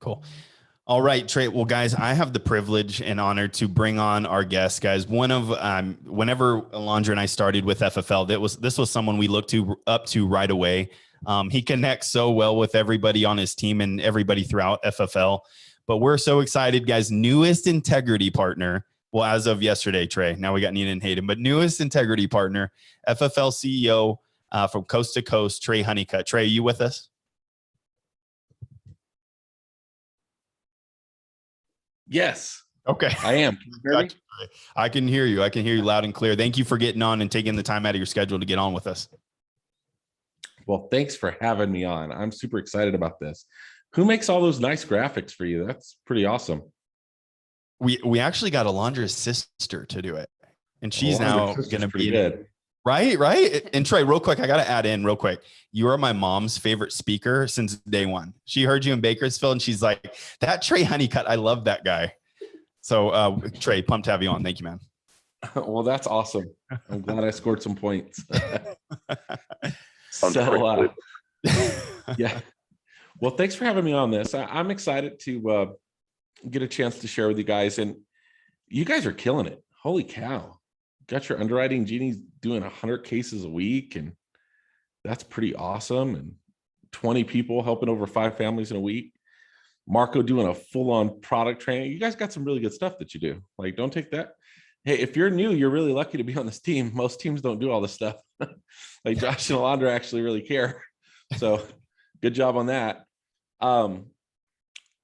Cool. All right, Trey. Well, guys, I have the privilege and honor to bring on our guest, guys. One of whenever Alondra and I started with FFL, this was someone we looked up to right away. He connects so well with everybody on his team and everybody throughout FFL. But we're so excited, guys. Newest integrity partner. Well, as of yesterday, Trey. Now we got Nina and Hayden, but newest integrity partner, FFL CEO from coast to coast, Trey Honeycutt. Trey, are you with us? Yes. Okay. I am. Can you hear me? I can hear you. I can hear you loud and clear. Thank you for getting on and taking the time out of your schedule to get on with us. Well, thanks for having me on. I'm super excited about this. Who makes all those nice graphics for you? That's pretty awesome. We actually got Alondra's sister to do it, and she's now going to be good. Right. And Trey, real quick, I got to add in real quick. You are my mom's favorite speaker since day one. She heard you in Bakersfield and she's like, that Trey Honeycutt, I love that guy. So Trey, pumped to have you on. Thank you, man. Well, that's awesome. I'm glad I scored some points. Yeah. Well, thanks for having me on this. I'm excited to get a chance to share with you guys, and you guys are killing it. Holy cow. Got your underwriting genies doing 100 cases a week, and that's pretty awesome. And 20 people helping over 5 families in a week. Marco doing a full-on product training. You guys got some really good stuff that you do. Like, don't take that. Hey, if you're new, you're really lucky to be on this team. Most teams don't do all this stuff. Like Josh and Alondra actually really care. So good job on that.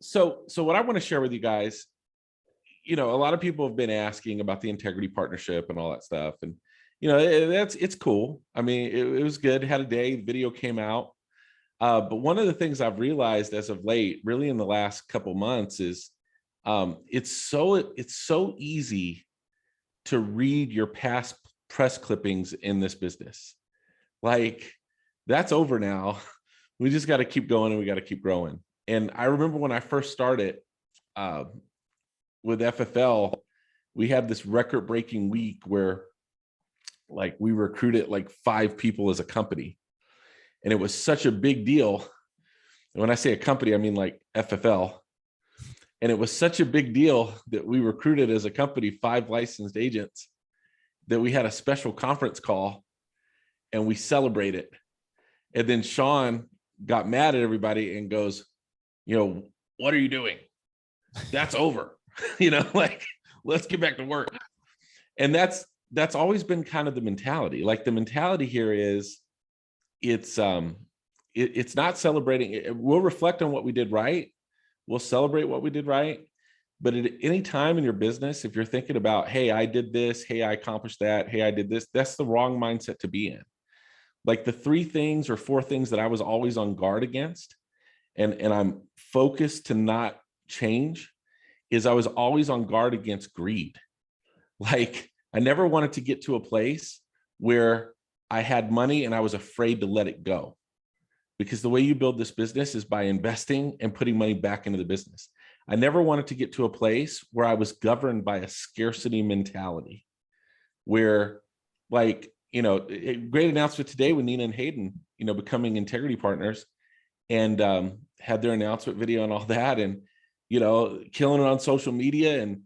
So what I want to share with you guys, a lot of people have been asking about the integrity partnership and all that stuff. And, it's cool. I mean, it was good. Had a day, video came out. But one of the things I've realized as of late, really in the last couple months, is it's so easy to read your past press clippings in this business. Like, that's over now. We just got to keep going and we got to keep growing. And I remember when I first started with FFL, we had this record-breaking week where, like, we recruited like 5 people as a company. And it was such a big deal. And when I say a company, I mean like FFL. And it was such a big deal that we recruited as a company 5 licensed agents that we had a special conference call and we celebrated. And then Sean got mad at everybody and goes, what are you doing? That's over. Like, let's get back to work. And that's always been kind of the mentality. Like, the mentality here is, it's not celebrating. We'll reflect on what we did right. We'll celebrate what we did right. But at any time in your business, if you're thinking about, hey, I did this, hey, I accomplished that, hey, I did this, that's the wrong mindset to be in. Like, the 3 things or 4 things that I was always on guard against, and I'm focused to not change, is I was always on guard against greed. Like, I never wanted to get to a place where I had money and I was afraid to let it go. Because the way you build this business is by investing and putting money back into the business. I never wanted to get to a place where I was governed by a scarcity mentality, where, like, a great announcement today with Nina and Hayden, becoming integrity partners, and had their announcement video and all that, and, killing it on social media. And,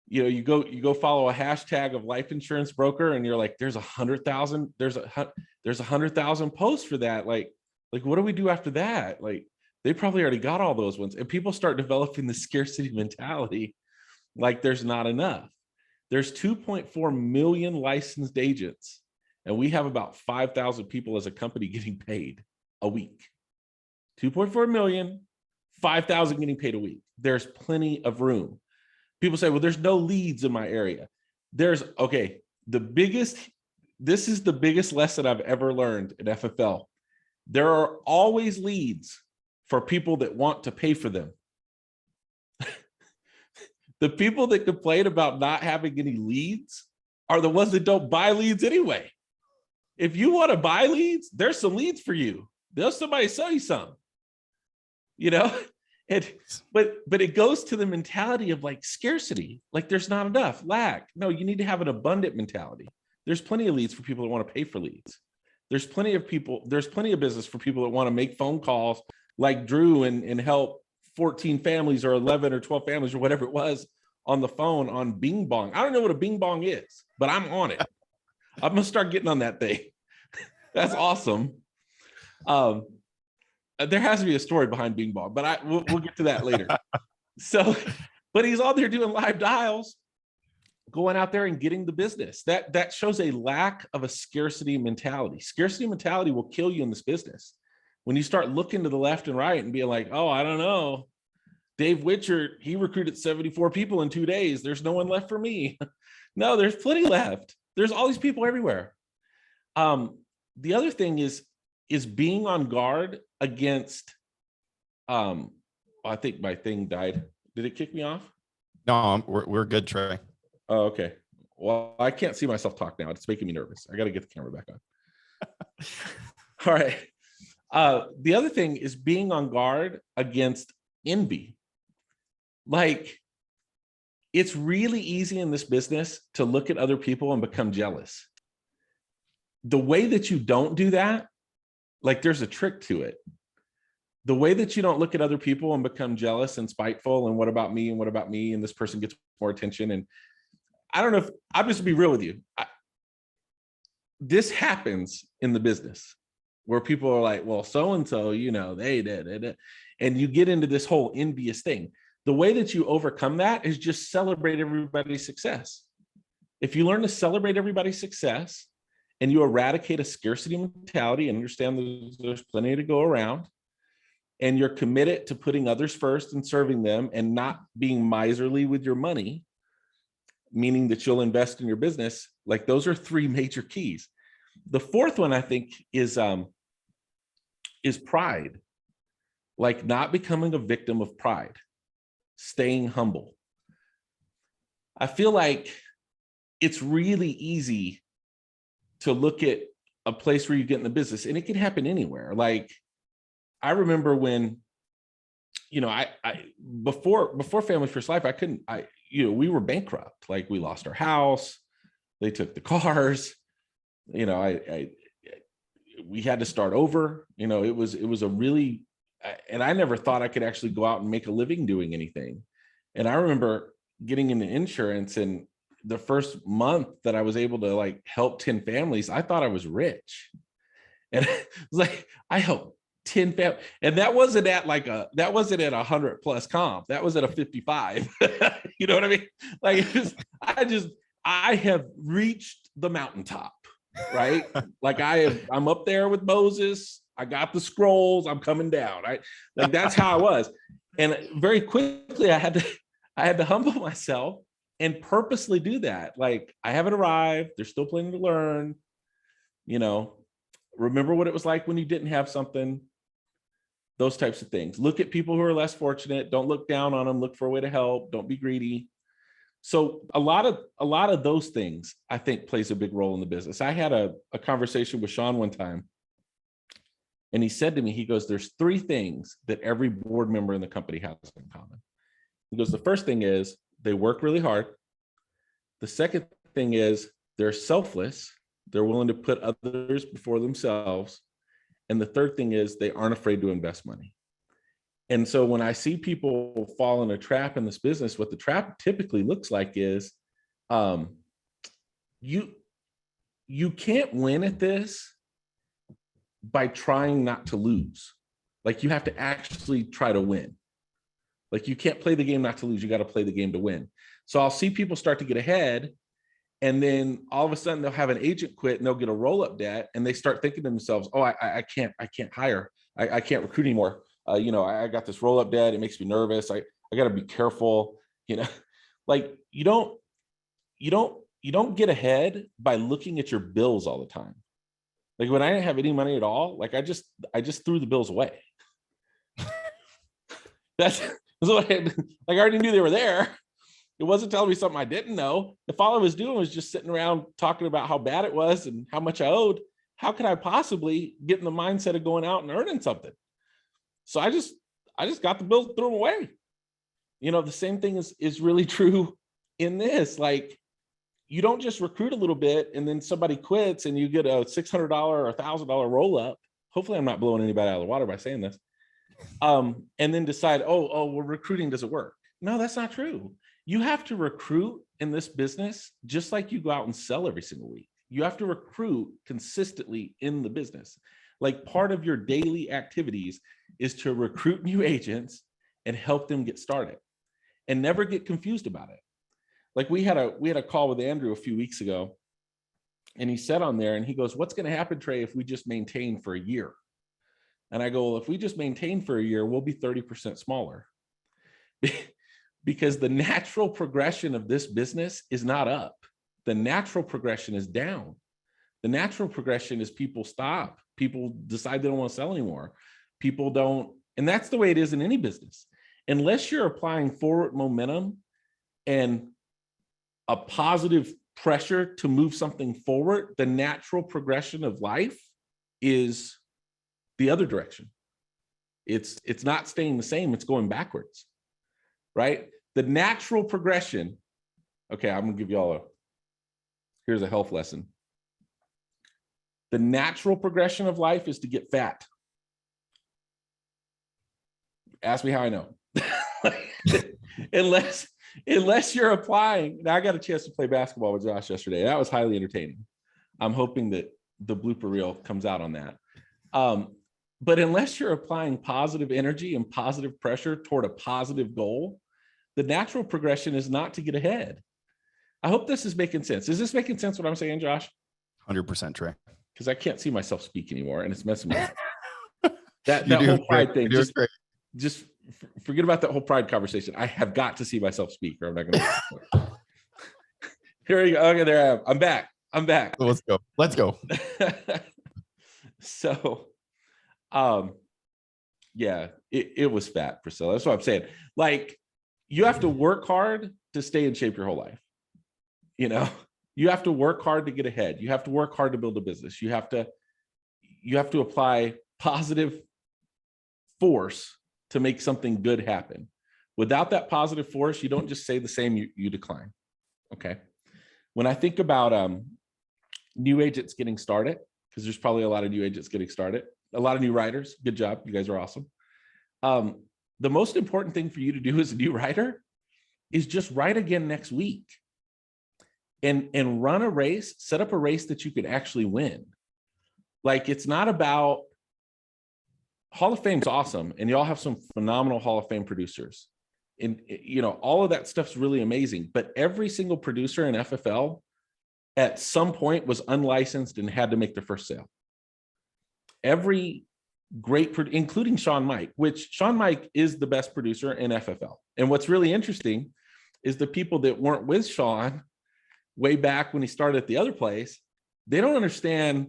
you go follow a hashtag of life insurance broker, and you're like, there's 100,000, there's 100,000 posts for that. Like, what do we do after that? Like, they probably already got all those ones. And people start developing the scarcity mentality, like there's not enough. There's 2.4 million licensed agents, and we have about 5,000 people as a company getting paid a week. 2.4 million, 5,000 getting paid a week. There's plenty of room. People say, well, there's no leads in my area. This is the biggest lesson I've ever learned at FFL. There are always leads for people that want to pay for them. The people that complain about not having any leads are the ones that don't buy leads anyway. If you want to buy leads, there's some leads for you. There's somebody sell you some, but it goes to the mentality of, like, scarcity. Like, there's not enough, lack. No, you need to have an abundant mentality. There's plenty of leads for people that want to pay for leads. There's plenty of business for people that want to make phone calls like Drew and help 14 families or 11 or 12 families or whatever it was on the phone on Bing Bong. I don't know what a Bing Bong is, but I'm on it. I'm going to start getting on that thing. That's awesome. There has to be a story behind Bing Bong, but we'll get to that later. So, but he's out there doing live dials, going out there and getting the business. That shows a lack of a scarcity mentality. Scarcity mentality will kill you in this business. When you start looking to the left and right and being like, oh, I don't know, Dave Witcher, he recruited 74 people in 2 days. There's no one left for me. No, there's plenty left. There's all these people everywhere. The other thing is being on guard against, I think my thing died. Did it kick me off? No, we're good, Trey. Oh, okay. Well, I can't see myself talk now. It's making me nervous. I got to get the camera back on. All right. The other thing is being on guard against envy. Like, it's really easy in this business to look at other people and become jealous. The way that you don't do that, like, there's a trick to it. The way that you don't look at other people and become jealous and spiteful and what about me and what about me and this person gets more attention. And I don't know if I'm just be real with you. This happens in the business where people are like, well, so-and-so, you know, they did. And you get into this whole envious thing. The way that you overcome that is just celebrate everybody's success. If you learn to celebrate everybody's success and you eradicate a scarcity mentality and understand there's plenty to go around, and you're committed to putting others first and serving them and not being miserly with your money, meaning that you'll invest in your business, like, those are three major keys. The fourth one, I think, is pride. Like, not becoming a victim of pride, staying humble. I feel like it's really easy to look at a place where you get in the business, and it can happen anywhere. Like, I remember when, you know, I before Family First Life, we were bankrupt. Like, we lost our house, they took the cars, you know, we had to start over. You know, it was a really, and I never thought I could actually go out and make a living doing anything. And I remember getting into insurance, and the first month that I was able to, like, help 10 families, I thought I was rich. And it was like, I helped 10 families. And that wasn't at a 100+ comp. That was at a 55. You know what I mean? Like, I have reached the mountaintop, right? Like, I'm up there with Moses. I got the scrolls. I'm coming down. Right? Like, that's how I was. And very quickly I had to humble myself and purposely do that. Like, I haven't arrived. There's still plenty to learn. You know, remember what it was like when you didn't have something. Those types of things. Look at people who are less fortunate. Don't look down on them. Look for a way to help. Don't be greedy. So a lot of those things, I think, plays a big role in the business. I had a conversation with Sean one time, and he said to me, he goes, there's three things that every board member in the company has in common. He goes, the first thing is they work really hard. The second thing is they're selfless. They're willing to put others before themselves. And the third thing is they aren't afraid to invest money. And so when I see people fall in a trap in this business, what the trap typically looks like is you can't win at this by trying not to lose. Like, you have to actually try to win. Like, you can't play the game not to lose. You got to play the game to win. So I'll see people start to get ahead, and then all of a sudden they'll have an agent quit and they'll get a roll-up debt, and they start thinking to themselves, oh, I can't hire. I can't recruit anymore. You know, I got this roll-up debt. It makes me nervous. I got to be careful. You know, like, you don't get ahead by looking at your bills all the time. Like, when I didn't have any money at all, like, I just threw the bills away. That's what I already knew they were there. It wasn't telling me something I didn't know. If all I was doing was just sitting around talking about how bad it was and how much I owed, how could I possibly get in the mindset of going out and earning something? So I just got the bills, threw them away. You know, the same thing is really true in this. Like, you don't just recruit a little bit and then somebody quits and you get a $600 or $1,000 roll up. Hopefully I'm not blowing anybody out of the water by saying this. And then decide, well, recruiting doesn't work. No, that's not true. You have to recruit in this business just like you go out and sell every single week. You have to recruit consistently in the business. Like part of your daily activities is to recruit new agents and help them get started, and never get confused about it. Like we had a call with Andrew a few weeks ago, and he said on there, and he goes, "What's going to happen, Trey, if we just maintain for a year?" And I go, "Well, if we just maintain for a year, we'll be 30% smaller." Because the natural progression of this business is not up. The natural progression is down. The natural progression is people stop. People decide they don't want to sell anymore. People don't, and that's the way it is in any business. Unless you're applying forward momentum and a positive pressure to move something forward, the natural progression of life is the other direction. It's not staying the same, it's going backwards, right? The natural progression. Okay, I'm gonna give y'all here's a health lesson. The natural progression of life is to get fat. Ask me how I know. unless you're applying. Now, I got a chance to play basketball with Josh yesterday. That was highly entertaining. I'm hoping that the blooper reel comes out on that. But unless you're applying positive energy and positive pressure toward a positive goal, the natural progression is not to get ahead. I hope this is making sense. Is this making sense what I'm saying, Josh? 100%, Trey. Because I can't see myself speak anymore, and it's messing me up. That whole pride thing, just forget about that whole pride conversation. I have got to see myself speak, or I'm not going to. Here we go. Okay, there I am. I'm back. Let's go. So, yeah, it was fat, Priscilla. That's what I'm saying. Like, you have to work hard to stay in shape your whole life. You know, you have to work hard to get ahead. You have to work hard to build a business. You have to apply positive force to make something good happen. Without that positive force, you don't just say the same, you decline. Okay. When I think about new agents getting started, because there's probably a lot of new agents getting started, a lot of new writers. Good job. You guys are awesome. The most important thing for you to do as a new writer is just write again next week and run a race, set up a race that you could actually win. Like, it's not about Hall of Fame's awesome, and y'all have some phenomenal Hall of Fame producers. And, you know, all of that stuff's really amazing. But every single producer in FFL at some point was unlicensed and had to make their first sale. Every great, including Sean Mike, which Sean Mike is the best producer in FFL. And what's really interesting is the people that weren't with Sean way back when he started at the other place, they don't understand.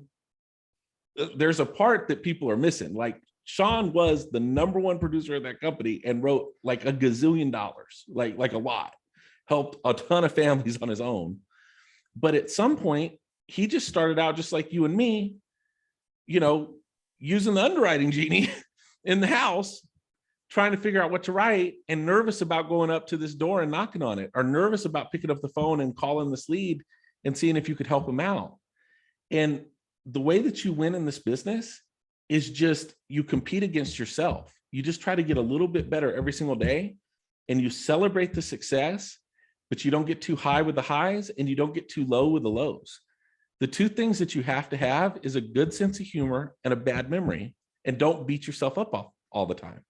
There's a part that people are missing. Like, Sean was the #1 producer of that company and wrote like $1 gazillion, like a lot, helped a ton of families on his own. But at some point, he just started out just like you and me, you know, using the underwriting genie in the house, trying to figure out what to write, and nervous about going up to this door and knocking on it, or nervous about picking up the phone and calling this lead and seeing if you could help him out. And the way that you win in this business is just, you compete against yourself. You just try to get a little bit better every single day, and you celebrate the success, but you don't get too high with the highs and you don't get too low with the lows. The two things that you have to have is a good sense of humor and a bad memory, and don't beat yourself up all the time.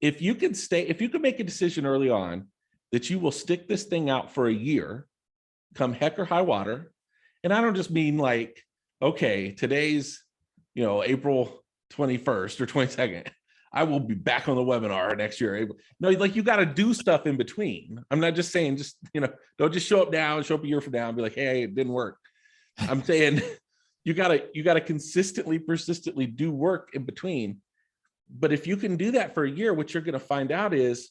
If you can make a decision early on that you will stick this thing out for a year, come heck or high water. And I don't just mean like, okay, today's, you know, April 21st or 22nd. I will be back on the webinar next year. No, like, you got to do stuff in between. I'm not just saying, just, you know, don't just show up now and show up a year from now and be like, hey, it didn't work. I'm saying you gotta consistently, persistently do work in between. But if you can do that for a year, what you're going to find out is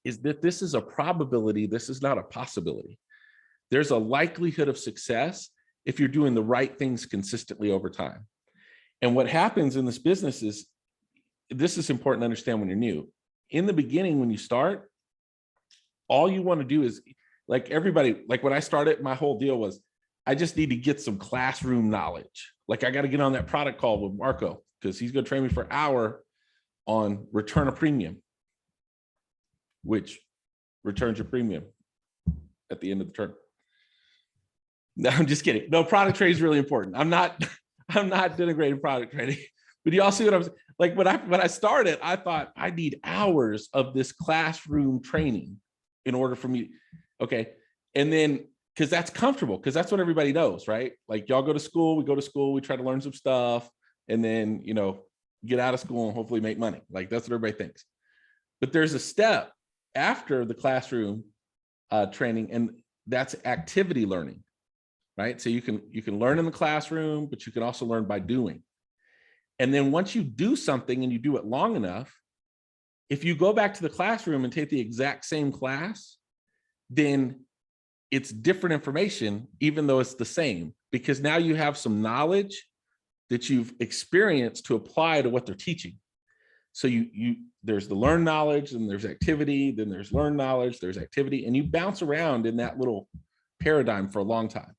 that this is a probability. This is not a possibility. There's a likelihood of success if you're doing the right things consistently over time. And what happens in this business is, this is important to understand when you're new. In the beginning, when you start, all you want to do is, like everybody, like when I started, my whole deal was, I just need to get some classroom knowledge. Like, I got to get on that product call with Marco, because he's going to train me for an hour on return a premium, which returns your premium at the end of the term. No, I'm just kidding. No, product training is really important. I'm not denigrating product training, but you all see what I'm saying? Like when I started, I thought I need hours of this classroom training in order for me. Okay. And then, because that's comfortable, because that's what everybody knows, right? Like y'all go to school, we try to learn some stuff, and then, you know, get out of school and hopefully make money. Like that's what everybody thinks. But there's a step after the classroom training, and that's activity learning, right? So you can learn in the classroom, but you can also learn by doing. And then once you do something and you do it long enough, if you go back to the classroom and take the exact same class, then it's different information, even though it's the same, because now you have some knowledge that you've experienced to apply to what they're teaching. So there's the learned knowledge, and there's activity, then there's learned knowledge, there's activity, and you bounce around in that little paradigm for a long time.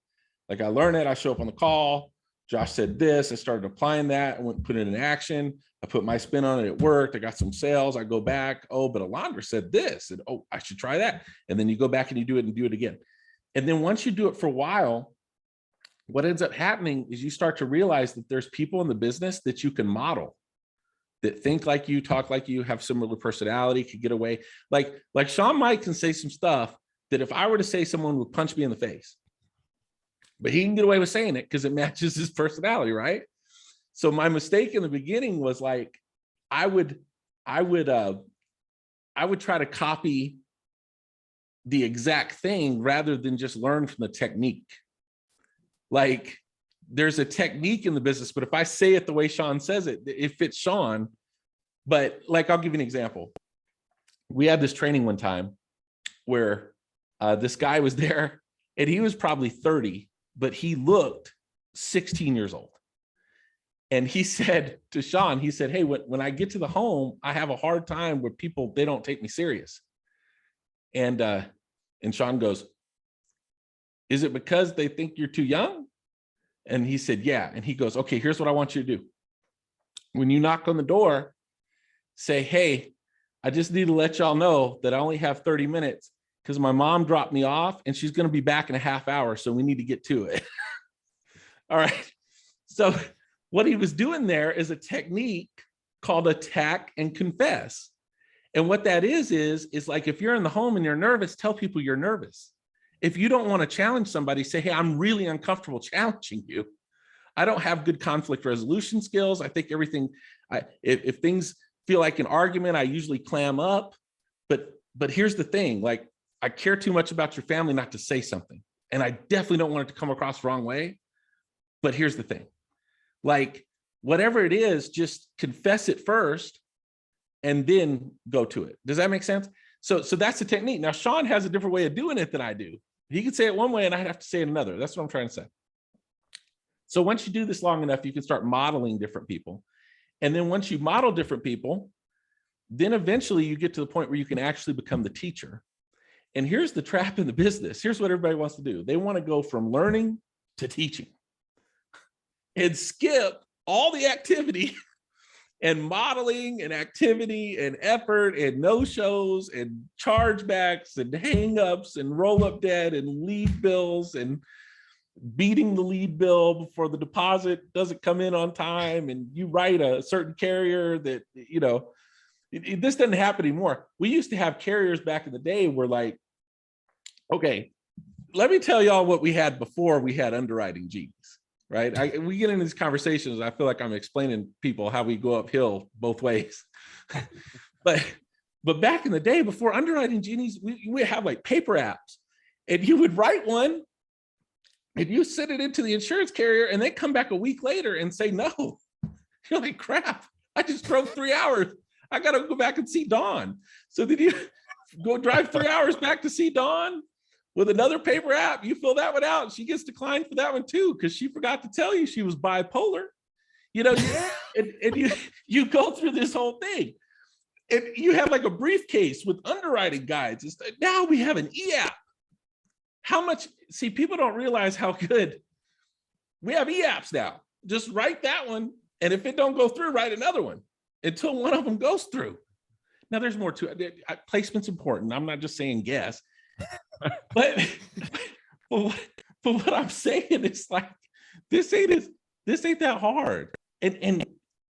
Like I learn it, I show up on the call, Josh said this, I started applying that, I went and put it in action, I put my spin on it, it worked, I got some sales, I go back, oh, but Alondra said this, and oh, I should try that. And then you go back and you do it and do it again. And then once you do it for a while, what ends up happening is you start to realize that there's people in the business that you can model, that think like you, talk like you, have similar personality, could get away. Like Sean Mike can say some stuff that if I were to say, someone would punch me in the face. But he can get away with saying it because it matches his personality, right? So my mistake in the beginning was like, I would try to copy the exact thing rather than just learn from the technique. Like there's a technique in the business, but if I say it the way Sean says it, it fits Sean. But like, I'll give you an example. We had this training one time where this guy was there and he was probably 30, but he looked 16 years old. And he said to Sean, he said, hey, when I get to the home, I have a hard time with people, they don't take me serious. And Sean goes, is it because they think you're too young? And he said, yeah. And he goes, okay, here's what I want you to do. When you knock on the door, say, hey, I just need to let y'all know that I only have 30 minutes because my mom dropped me off and she's going to be back in a half hour. So we need to get to it. All right. So what he was doing there is a technique called attack and confess. And what that is like, if you're in the home and you're nervous, tell people you're nervous. If you don't want to challenge somebody, say, hey, I'm really uncomfortable challenging you. I don't have good conflict resolution skills. I think everything, if things feel like an argument, I usually clam up. But here's the thing, like, I care too much about your family not to say something. And I definitely don't want it to come across the wrong way. But here's the thing, like, whatever it is, just confess it first and then go to it. Does that make sense? So that's the technique. Now, Sean has a different way of doing it than I do. He could say it one way and I'd have to say it another. That's what I'm trying to say. So once you do this long enough, you can start modeling different people. And then once you model different people, then eventually you get to the point where you can actually become the teacher. And here's the trap in the business. Here's what everybody wants to do. They want to go from learning to teaching and skip all the activity and modeling and activity and effort and no-shows and chargebacks and hang-ups and roll-up debt and lead bills and beating the lead bill before the deposit doesn't come in on time, and you write a certain carrier that, you know, this doesn't happen anymore. We used to have carriers back in the day where, like, okay, let me tell y'all what we had before we had underwriting genies, right? We get into these conversations, I feel like I'm explaining people how we go uphill both ways. but back in the day, before underwriting genies, we have like paper apps, and you would write one and you send it into the insurance carrier and they come back a week later and say no. You're like, crap, I just drove 3 hours. I got to go back and see Dawn. So then you go drive 3 hours back to see Dawn with another paper app. You fill that one out. She gets declined for that one too, because she forgot to tell you she was bipolar. You know, and you go through this whole thing. And you have like a briefcase with underwriting guides. It's like, now we have an e-app. How much, see, people don't realize how good we have e-apps now. Just write that one. And if it don't go through, write another one. until one of them goes through. Now there's more to it. Placement's important. I'm not just saying guess, but what I'm saying is like, this ain't that hard. And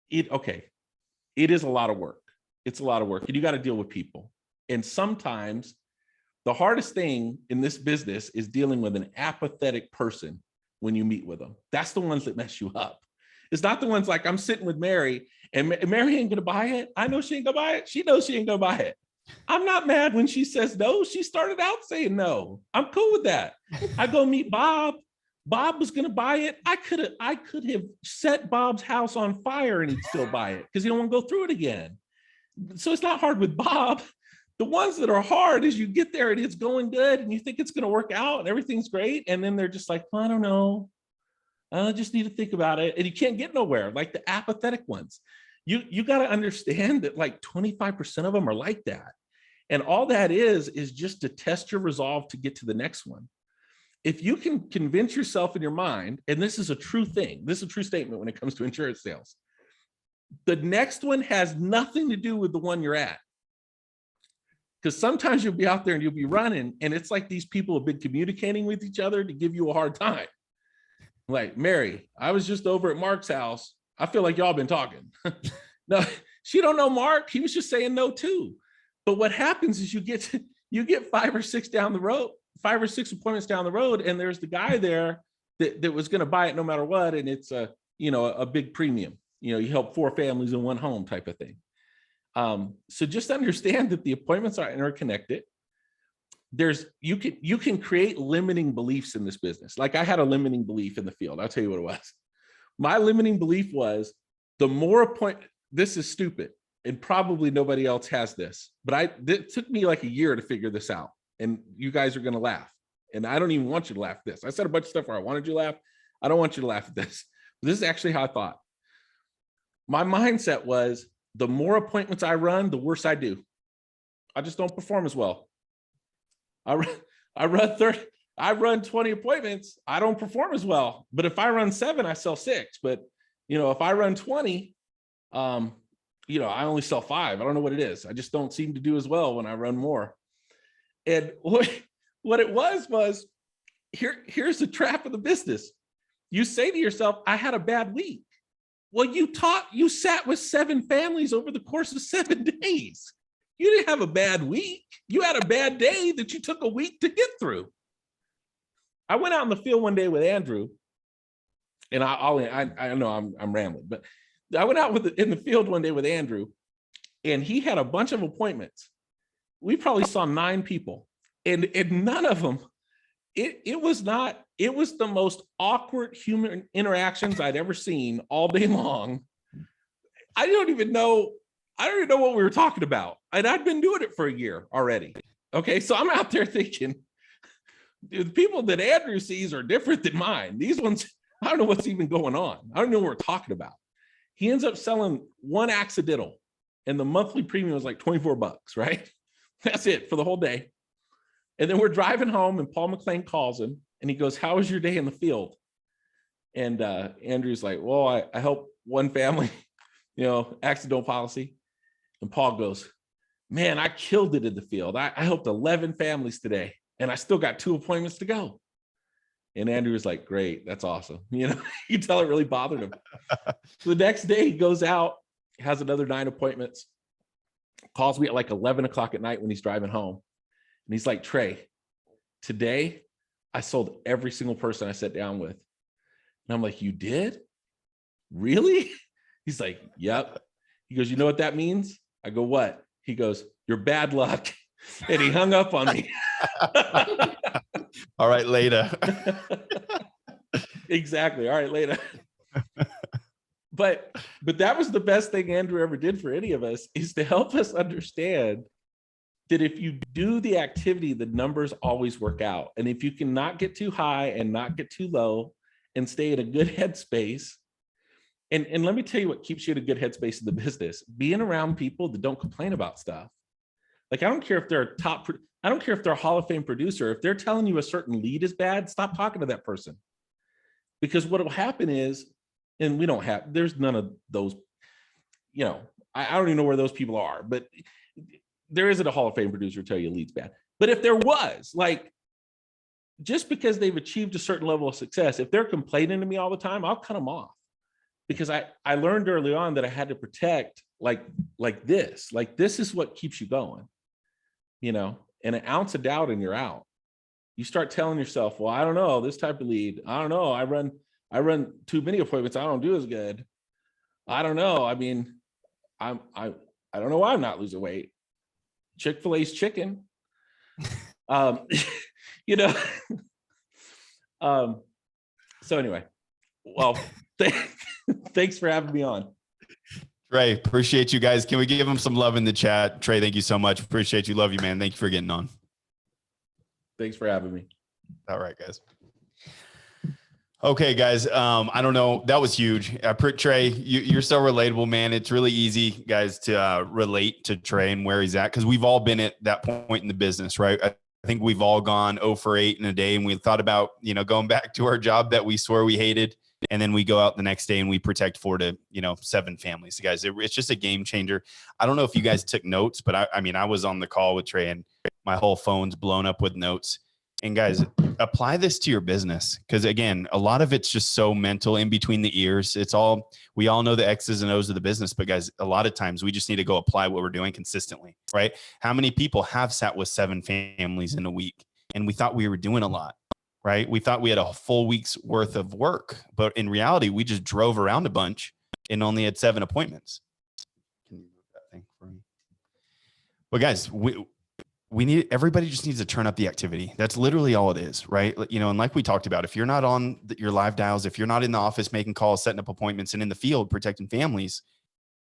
it is a lot of work. It's a lot of work, and you got to deal with people. And sometimes the hardest thing in this business is dealing with an apathetic person when you meet with them. That's the ones that mess you up. It's not the ones like, I'm sitting with Mary and Mary ain't gonna buy it. I know she ain't gonna buy it. She knows she ain't gonna buy it. I'm not mad when she says no. She started out saying no. I'm cool with that. I go meet Bob. Bob was gonna buy it. I could have set Bob's house on fire and he'd still buy it because he don't want to go through it again. So it's not hard with Bob. The ones that are hard is you get there and it's going good and you think it's going to work out and everything's great. And then they're just like, well, I don't know. I just need to think about it. And you can't get nowhere, like the apathetic ones. You got to understand that like 25% of them are like that. And all that is just to test your resolve to get to the next one. If you can convince yourself in your mind, and this is a true thing, this is a true statement when it comes to insurance sales, the next one has nothing to do with the one you're at. Because sometimes you'll be out there and you'll be running, and it's like these people have been communicating with each other to give you a hard time. Like, Mary, I was just over at Mark's house. I feel like y'all been talking. No, she don't know Mark. He was just saying no too. But what happens is you get 5 or 6 down the road, 5 or 6 appointments down the road, and there's the guy there that was going to buy it no matter what, and it's a big premium. You help 4 families in one home type of thing. So just understand that the appointments are interconnected. You can create limiting beliefs in this business. Like I had a limiting belief in the field. I'll tell you what it was. My limiting belief was this is stupid, and probably nobody else has this, but it took me like a year to figure this out. And you guys are going to laugh. And I don't even want you to laugh at this. I said a bunch of stuff where I wanted you to laugh. I don't want you to laugh at this. This is actually how I thought. My mindset was, the more appointments I run, the worse I do. I just don't perform as well. I run 20 appointments, I don't perform as well. But if I run 7, I sell 6. But if I run 20, I only sell 5. I don't know what it is. I just don't seem to do as well when I run more. And what it was here's the trap of the business. You say to yourself, I had a bad week. Well, you sat with 7 families over the course of 7 days. You didn't have a bad week. You had a bad day that you took a week to get through. I went out in the field one day with Andrew, and I know I'm rambling, but I went out in the field one day with Andrew, and he had a bunch of appointments. We probably saw 9 people, and none of them. It was the most awkward human interactions I'd ever seen all day long. I don't even know what we were talking about. And I'd been doing it for a year already. Okay. So I'm out there thinking, the people that Andrew sees are different than mine. These ones, I don't know what's even going on. I don't know what we're talking about. He ends up selling 1 accidental, and the monthly premium was like $24, right? That's it for the whole day. And then we're driving home, and Paul McLean calls him, and he goes, how was your day in the field? And Andrew's like, well, I helped 1 family, accidental policy. And Paul goes, man, I killed it in the field. I helped 11 families today, and I still got 2 appointments to go. And Andrew was like, great, that's awesome. You can tell it really bothered him. So the next day he goes out, has another 9 appointments, calls me at like 11 o'clock at night when he's driving home. And he's like, Trey, today I sold every single person I sat down with. And I'm like, you did? Really? He's like, yep. He goes, you know what that means? I go, what? He goes, you're bad luck. And he hung up on me. All right, later. Exactly. All right, later. But that was the best thing Andrew ever did for any of us, is to help us understand that if you do the activity, the numbers always work out. And if you can not get too high and not get too low and stay in a good headspace, and let me tell you what keeps you in a good headspace in the business: being around people that don't complain about stuff. Like, I don't care if they're I don't care if they're a Hall of Fame producer. If they're telling you a certain lead is bad, stop talking to that person. Because what will happen is, and there's none of those, I don't even know where those people are, but there isn't a Hall of Fame producer to tell you lead's bad. But if there was, like, just because they've achieved a certain level of success, if they're complaining to me all the time, I'll cut them off, because I learned early on that I had to protect like this is what keeps you going, and an ounce of doubt and you're out. You start telling yourself, well, I don't know, this type of lead, I don't know, I run too many appointments, I don't do as good. I don't know. I mean, I don't know why I'm not losing weight. Chick-fil-A's chicken. you know. So anyway, well, thanks for having me on. Trey, appreciate you guys. Can we give him some love in the chat? Trey, thank you so much. Appreciate you. Love you, man. Thank you for getting on. Thanks for having me. All right, guys. Okay, guys. I don't know. That was huge. Trey, you're so relatable, man. It's really easy, guys, to relate to Trey and where he's at, because we've all been at that point in the business, right? I think we've all gone 0 for 8 in a day, and we thought about, going back to our job that we swore we hated. And then we go out the next day and we protect 4 to 7 families. Guys, it's just a game changer. I don't know if you guys took notes, but I was on the call with Trey and my whole phone's blown up with notes. And guys, apply this to your business, because again, a lot of it's just so mental in between the ears. We all know the X's and O's of the business, but guys, a lot of times we just need to go apply what we're doing consistently, right? How many people have sat with 7 families in a week and we thought we were doing a lot, right? We thought we had a full week's worth of work, but in reality, we just drove around a bunch and only had 7 appointments. Can you move that thing for me? But guys, everybody just needs to turn up the activity. That's literally all it is, right? And like we talked about, if you're not on your live dials, if you're not in the office making calls, setting up appointments, and in the field protecting families,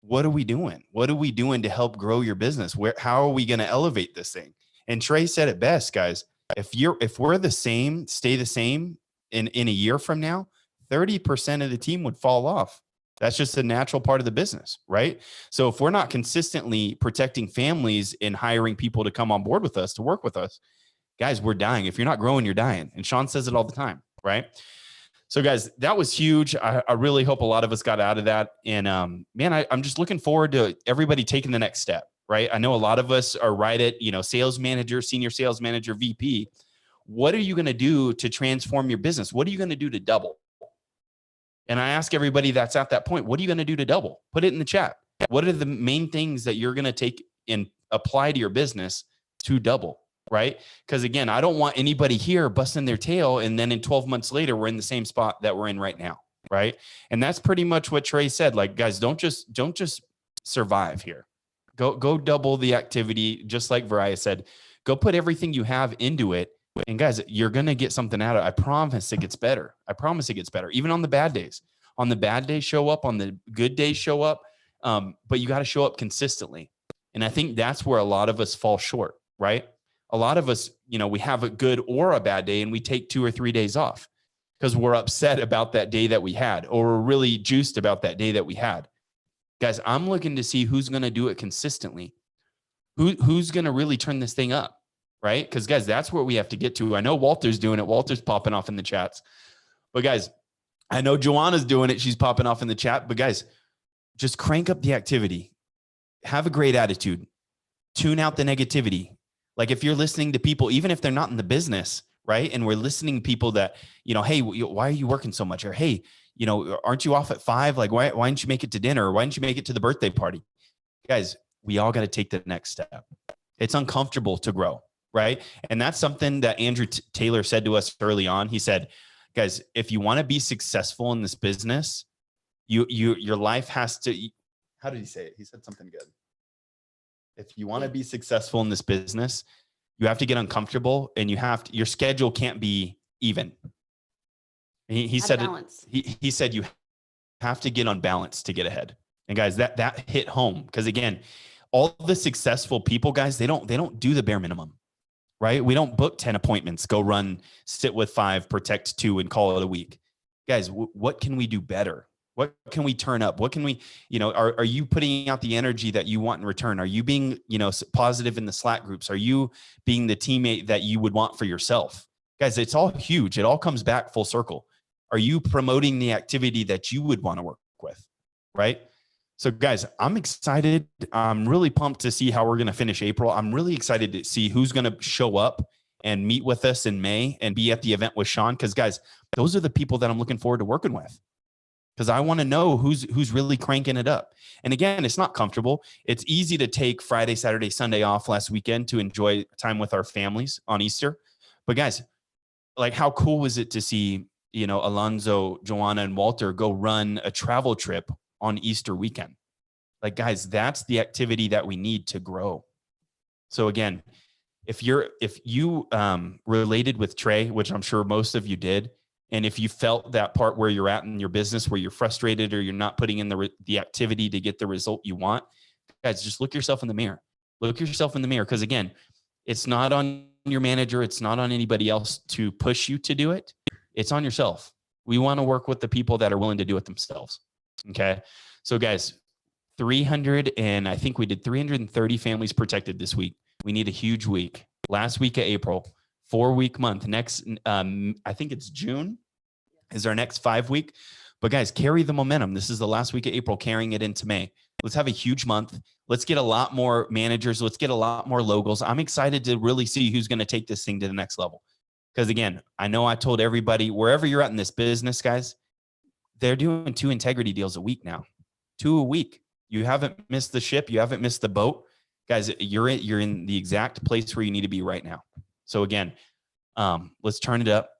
what are we doing? What are we doing to help grow your business? How are we going to elevate this thing? And Trey said it best, guys. If we're the same, stay the same in a year from now, 30% of the team would fall off. That's just a natural part of the business, right? So if we're not consistently protecting families and hiring people to come on board with us, to work with us, guys, we're dying. If you're not growing, you're dying. And Sean says it all the time, right? So guys, that was huge. I really hope a lot of us got out of that. And man, I'm just looking forward to everybody taking the next step, right? I know a lot of us are right at, sales manager, senior sales manager, VP. What are you going to do to transform your business? What are you going to do to double? And I ask everybody that's at that point, what are you going to do to double? Put it in the chat. What are the main things that you're going to take and apply to your business to double, right? Because again, I don't want anybody here busting their tail and then in 12 months later, we're in the same spot that we're in right now, right? And that's pretty much what Trey said. Like, guys, don't just survive here. Go double the activity, just like Variah said. Go put everything you have into it. And guys, you're going to get something out of it. I promise it gets better. I promise it gets better. Even on the bad days. On the bad days, show up. On the good days, show up. But you got to show up consistently. And I think that's where a lot of us fall short, right? A lot of us, we have a good or a bad day and we take 2 or 3 days off because we're upset about that day that we had, or we're really juiced about that day that we had. Guys, I'm looking to see who's going to do it consistently. Who's going to really turn this thing up? Right? Because guys, that's where we have to get to. I know Walter's doing it. Walter's popping off in the chats. But guys, I know Joanna's doing it. She's popping off in the chat. But guys, just crank up the activity. Have a great attitude. Tune out the negativity. Like if you're listening to people, even if they're not in the business, right? And we're listening to people that, hey, why are you working so much? Or, hey, aren't you off at 5? Like, why didn't you make it to dinner? Or why didn't you make it to the birthday party? Guys, we all got to take the next step. It's uncomfortable to grow. Right. And that's something that Andrew Taylor said to us early on. He said, guys, if you want to be successful in this business, your life has to, how did he say it? He said something good. If you want to be successful in this business, you have to get uncomfortable and your schedule can't be even. He said, he said, you have to get on balance to get ahead. And guys, that hit home. Because again, all the successful people, guys, they don't do the bare minimum. Right? We don't book 10 appointments, go run, sit with 5, protect 2, and call it a week. Guys, what can we do better? What can we turn up? What can we, are you putting out the energy that you want in return? Are you being, positive in the Slack groups? Are you being the teammate that you would want for yourself? Guys, it's all huge. It all comes back full circle. Are you promoting the activity that you would want to work with? Right? So guys, I'm excited. I'm really pumped to see how we're going to finish April. I'm really excited to see who's going to show up and meet with us in May and be at the event with Sean. Because guys, those are the people that I'm looking forward to working with. Because I want to know who's really cranking it up. And again, it's not comfortable. It's easy to take Friday, Saturday, Sunday off last weekend to enjoy time with our families on Easter. But guys, like, how cool was it to see, Alonzo, Joanna, and Walter go run a travel trip on Easter weekend? Like, guys, that's the activity that we need to grow. So again, if you related with Trey, which I'm sure most of you did, and if you felt that part where you're at in your business where you're frustrated or you're not putting in the activity to get the result you want, guys, just look yourself in the mirror. Look yourself in the mirror. Because again, it's not on your manager. It's not on anybody else to push you to do it. It's on yourself. We want to work with the people that are willing to do it themselves. Okay. So guys, 300, and I think we did 330 families protected this week. We need a huge week. Last week of April, 4-week month. Next, I think it's June is our next 5-week. But guys, carry the momentum. This is the last week of April, carrying it into May. Let's have a huge month. Let's get a lot more managers. Let's get a lot more logos. I'm excited to really see who's going to take this thing to the next level. Because again, I know I told everybody, wherever you're at in this business, guys, they're doing 2 integrity deals a week now. 2 a week. You haven't missed the ship. You haven't missed the boat. Guys, you're in the exact place where you need to be right now. So again, let's turn it up,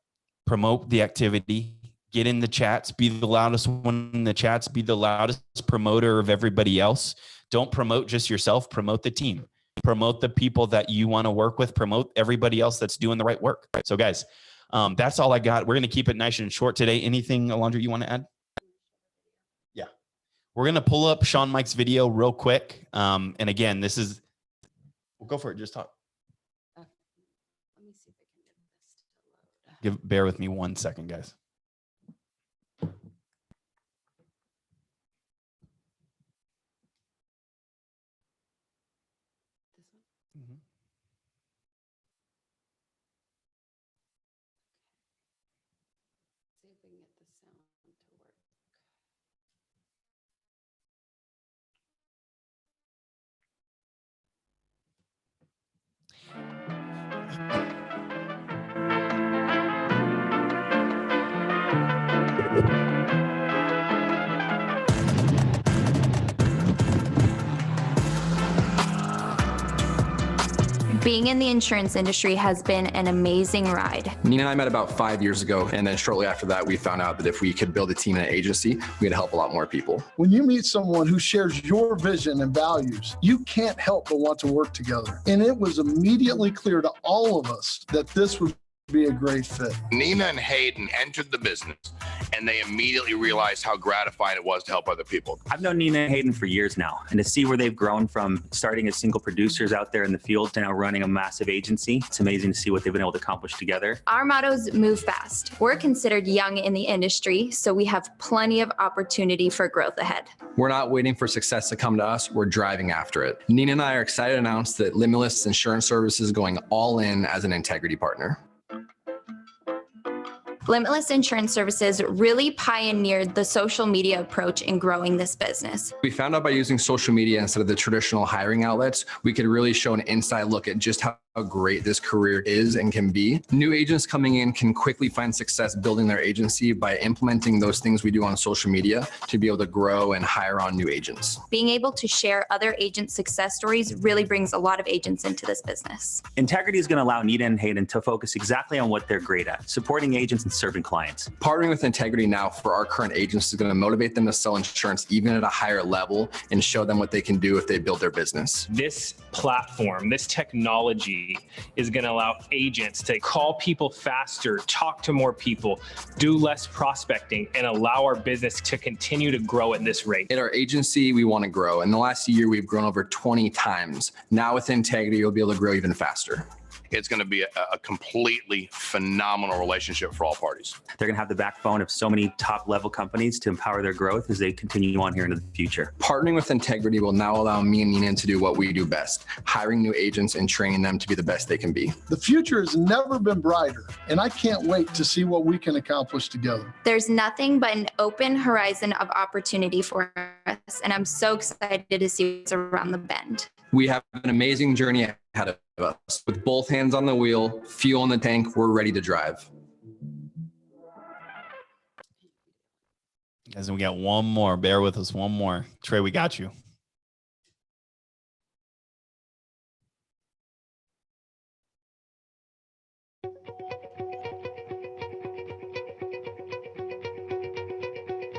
promote the activity, get in the chats, be the loudest one in the chats, be the loudest promoter of everybody else. Don't promote just yourself, promote the team, promote the people that you want to work with, promote everybody else that's doing the right work. So guys, that's all I got. We're going to keep it nice and short today. Anything, Alondra, you want to add? Yeah. We're going to pull up Sean Mike's video real quick. And again, we'll go for it. Just talk. Let me see if I can get this to load. Bear with me 1 second, guys. This one? Mm-hmm. See if we can get the sound to work. Being in the insurance industry has been an amazing ride. Nina and I met about 5 years ago, and then shortly after that, we found out that if we could build a team and an agency, we'd help a lot more people. When you meet someone who shares your vision and values, you can't help but want to work together. And it was immediately clear to all of us that this would be a great fit. Nina and Hayden entered the business and they immediately realized how gratifying it was to help other people. I've known Nina and Hayden for years now, and to see where they've grown from starting as single producers out there in the field to now running a massive agency, it's amazing to see what they've been able to accomplish together. Our motto is move fast. We're considered young in the industry, so we have plenty of opportunity for growth ahead. We're not waiting for success to come to us, we're driving after it. Nina and I are excited to announce that Limitless Insurance Services is going all in as an integrity partner. Limitless Insurance Services really pioneered the social media approach in growing this business. We found out by using social media instead of the traditional hiring outlets, we could really show an inside look at just how great this career is and can be. New agents coming in can quickly find success building their agency by implementing those things we do on social media to be able to grow and hire on new agents. Being able to share other agent success stories really brings a lot of agents into this business. Integrity is going to allow Nina and Hayden to focus exactly on what they're great at, supporting agents and serving clients. Partnering with Integrity now for our current agents is going to motivate them to sell insurance even at a higher level and show them what they can do if they build their business. This platform, this technology is going to allow agents to call people faster, talk to more people, do less prospecting, and allow our business to continue to grow at this rate. At our agency, we want to grow. In the last year, we've grown over 20 times. Now with Integrity, you'll be able to grow even faster. it's going to be a completely phenomenal relationship for all parties. They're going to have the backbone of so many top level companies to empower their growth as they continue on here into the future. Partnering with Integrity will now allow me and Nina to do what we do best, hiring new agents and training them to be the best they can be. The future has never been brighter, and I can't wait to see what we can accomplish together. There's nothing but an open horizon of opportunity for us, and I'm so excited to see what's around the bend. We have an amazing journey ahead of us. With both hands on the wheel, fuel in the tank, we're ready to drive. Guys, we got one more. Bear with us. One more. Trey, we got you.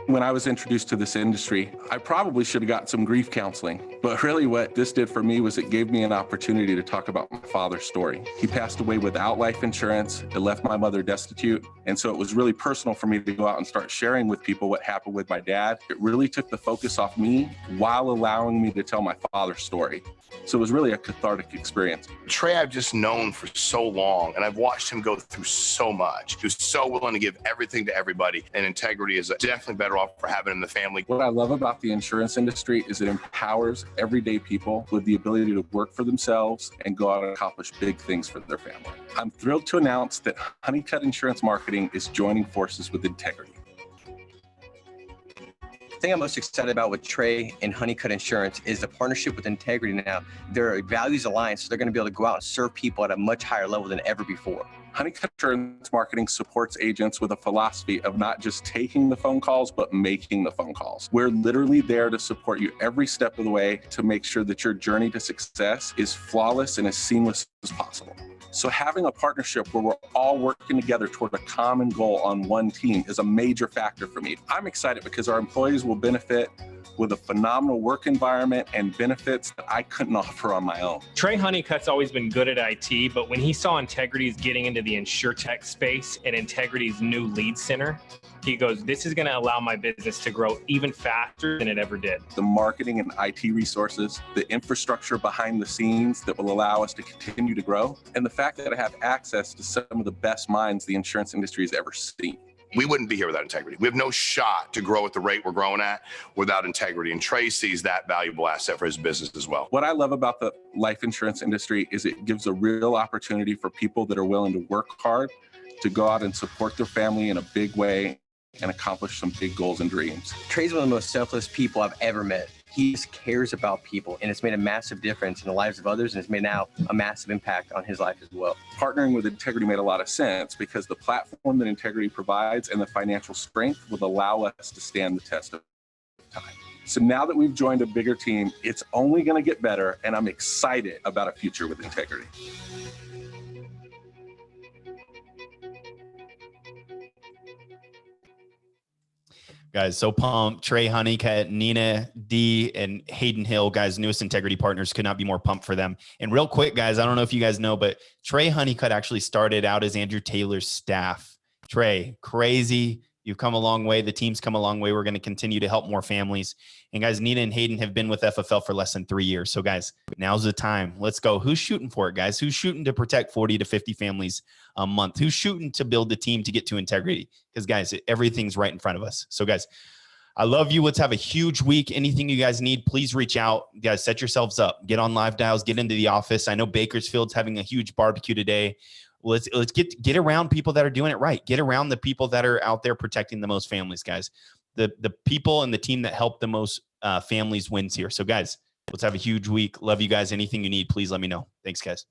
When I was introduced to this industry, I probably should have got some grief counseling. But really what this did for me was it gave me an opportunity to talk about my father's story. He passed away without life insurance. It left my mother destitute. And so it was really personal for me to go out and start sharing with people what happened with my dad. It really took the focus off me while allowing me to tell my father's story. So it was really a cathartic experience. Trey, I've just known for so long, and I've watched him go through so much. He was so willing to give everything to everybody, and Integrity is definitely better off for having him in the family. What I love about the insurance industry is it empowers everyday people with the ability to work for themselves and go out and accomplish big things for their family. I'm thrilled to announce that Honeycutt Insurance Marketing is joining forces with Integrity. The thing I'm most excited about with Trey and Honeycutt Insurance is the partnership with Integrity now. Their values align, so they're going to be able to go out and serve people at a much higher level than ever before. Honeycutt Insurance Marketing supports agents with a philosophy of not just taking the phone calls, but making the phone calls. We're literally there to support you every step of the way to make sure that your journey to success is flawless and as seamless as possible. So having a partnership where we're all working together toward a common goal on one team is a major factor for me. I'm excited because our employees will benefit with a phenomenal work environment and benefits that I couldn't offer on my own. Trey Honeycutt's always been good at IT, but when he saw Integrity's getting into the InsurTech space and Integrity's new lead center, he goes, this is going to allow my business to grow even faster than it ever did. The marketing and IT resources, the infrastructure behind the scenes that will allow us to continue to grow, and the fact that I have access to some of the best minds the insurance industry has ever seen. We wouldn't be here without Integrity. We have no shot to grow at the rate we're growing at without Integrity. And Trey sees that valuable asset for his business as well. What I love about the life insurance industry is it gives a real opportunity for people that are willing to work hard to go out and support their family in a big way and accomplish some big goals and dreams. Trey's one of the most selfless people I've ever met. He just cares about people, and it's made a massive difference in the lives of others, and it's made now a massive impact on his life as well. Partnering with Integrity made a lot of sense because the platform that Integrity provides and the financial strength will allow us to stand the test of time. So now that we've joined a bigger team, it's only going to get better, and I'm excited about a future with Integrity. Guys, so pumped. Trey Honeycutt, Nina D, and Hayden Hill, guys, newest Integrity partners, could not be more pumped for them. And real quick, guys, I don't know if you guys know, but Trey Honeycutt actually started out as Andrew Taylor's staff. Trey, crazy. You've come a long way. The team's come a long way. We're going to continue to help more families. And guys, Nina and Hayden have been with FFL for less than 3 years. So guys, now's the time. Let's go. Who's shooting for it, guys? Who's shooting to protect 40 to 50 families a month? Who's shooting to build the team to get to Integrity? Because guys, everything's right in front of us. So guys, I love you. Let's have a huge week. Anything you guys need, please reach out. Guys, set yourselves up. Get on live dials. Get into the office. I know Bakersfield's having a huge barbecue today. Let's get around people that are doing it right. Get around the people that are out there protecting the most families, guys. The people and the team that help the most families wins here. So guys, let's have a huge week. Love you guys. Anything you need, please let me know. Thanks, guys.